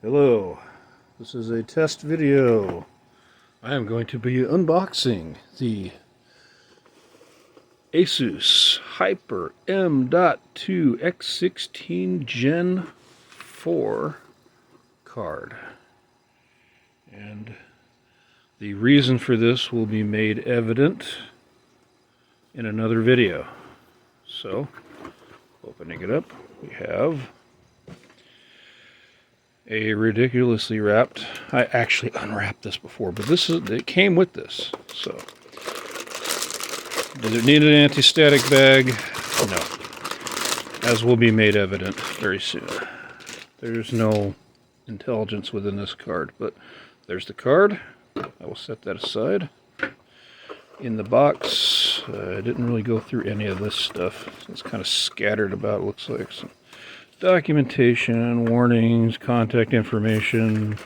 Hello, this is a test video. I am going to be unboxing the ASUS Hyper M.2 X16 Gen 4 card. And the reason for this will be made evident in another video. So, opening it up, we have a ridiculously wrapped, I actually unwrapped this before, but it came with this. So, does it need an anti-static bag? No, as will be made evident very soon. There's no intelligence within this card, but there's the card. I will set that aside. In the box, I didn't really go through any of this stuff. It's kind of scattered about, it looks like. Some documentation, warnings, contact information,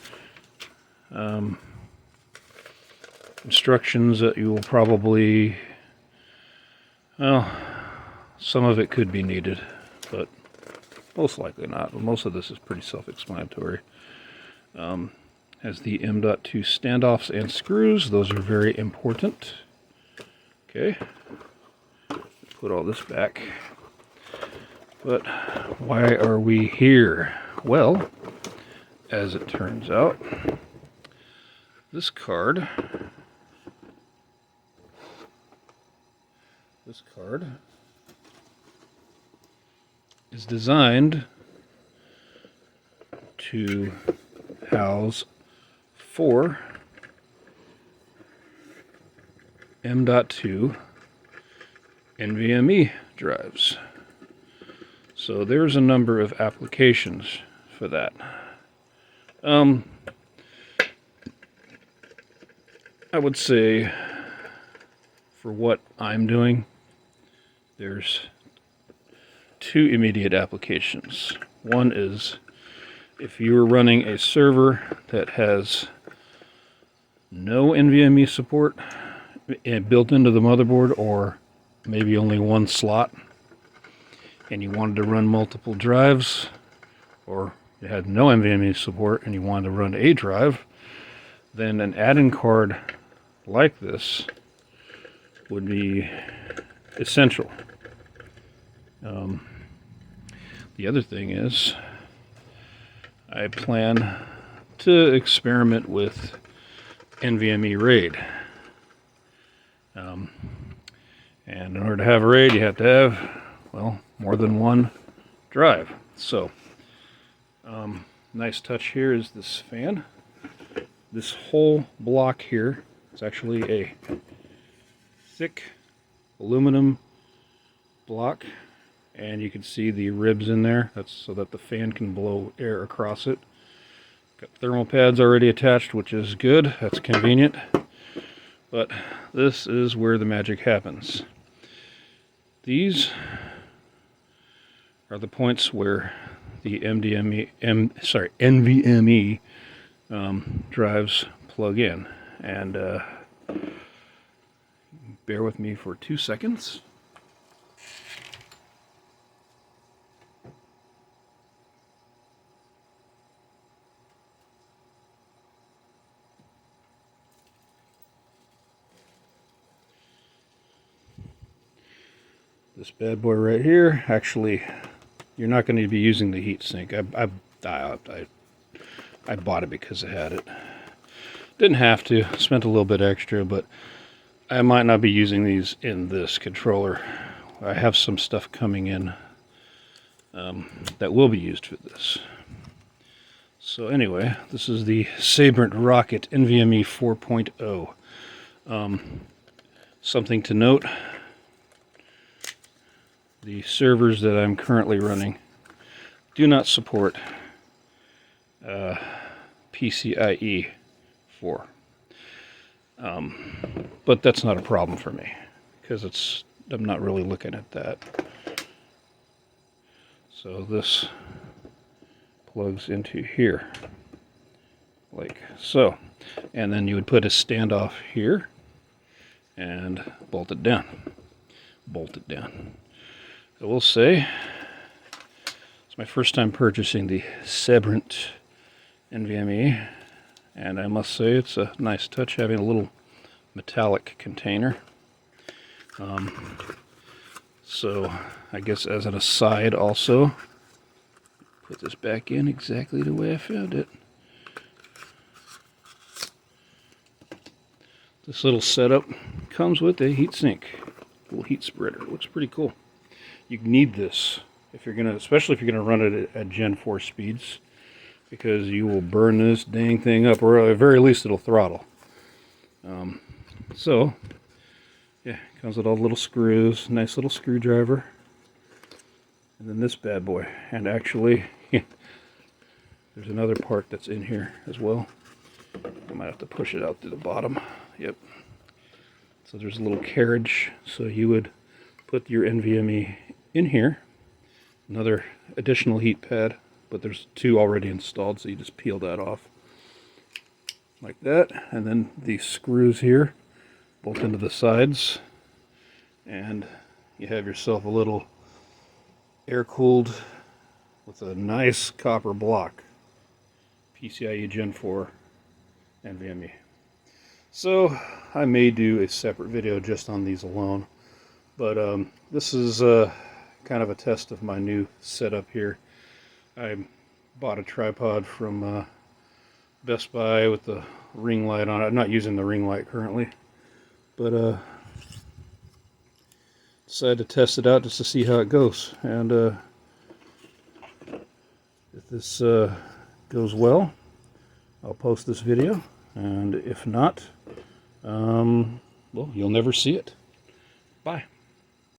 instructions that you will probably, well, some of it could be needed, but most likely not. Most of this is pretty self-explanatory. Has the M.2 standoffs and screws. Those are very important. Okay, put all this back. But why are we here? Well, as it turns out, this card is designed to house 4 M.2 nvme drives. So there's a number of applications for that. I would say for what I'm doing, there's 2 immediate applications. One is if you're running a server that has no NVMe support built into the motherboard, or maybe only one slot, and you wanted to run multiple drives, or you had no NVMe support and you wanted to run a drive, then an add-in card like this would be essential. The other thing is, I plan to experiment with NVMe RAID. And in order to have a RAID, you have to have, well, more than one drive. So, nice touch here is this fan. This whole block here is actually a thick aluminum block, and you can see the ribs in there. That's so that the fan can blow air across it. Got thermal pads already attached, which is good. That's convenient. But this is where the magic happens. These are the points where the NVMe drives plug in. And bear with me for 2 seconds. This bad boy right here, actually, you're not going to be using the heat sink. I bought it because I had it. Didn't have to, spent a little bit extra, but I might not be using these in this controller. I have some stuff coming in that will be used for this. So anyway, this is the Sabrent Rocket NVMe 4.0. Something to note, the servers that I'm currently running do not support PCIE 4. But that's not a problem for me, because I'm not really looking at that. So this plugs into here, like so. And then you would put a standoff here and bolt it down. I will say, it's my first time purchasing the Sabrent NVMe, and I must say it's a nice touch having a little metallic container. So I guess as an aside also, put this back in exactly the way I found it. This little setup comes with a heatsink, little heat spreader. It looks pretty cool. You need this if you're gonna, especially if you're gonna run it at Gen 4 speeds, because you will burn this dang thing up, or at the very least it'll throttle. So yeah, comes with all the little screws, nice little screwdriver, and then this bad boy. And actually, there's another part that's in here as well. I might have to push it out through the bottom. Yep. So there's a little carriage, so you would put your NVMe in here. Another additional heat pad, but there's two already installed, so you just peel that off like that. And then these screws here bolt into the sides, and you have yourself a little air-cooled with a nice copper block PCIe Gen 4 NVMe. So I may do a separate video just on these alone, but this is kind of a test of my new setup here. I bought a tripod from Best Buy with the ring light on it. I'm not using the ring light currently, but decided to test it out just to see how it goes. And if this goes well, I'll post this video, and if not, well, you'll never see it. Bye.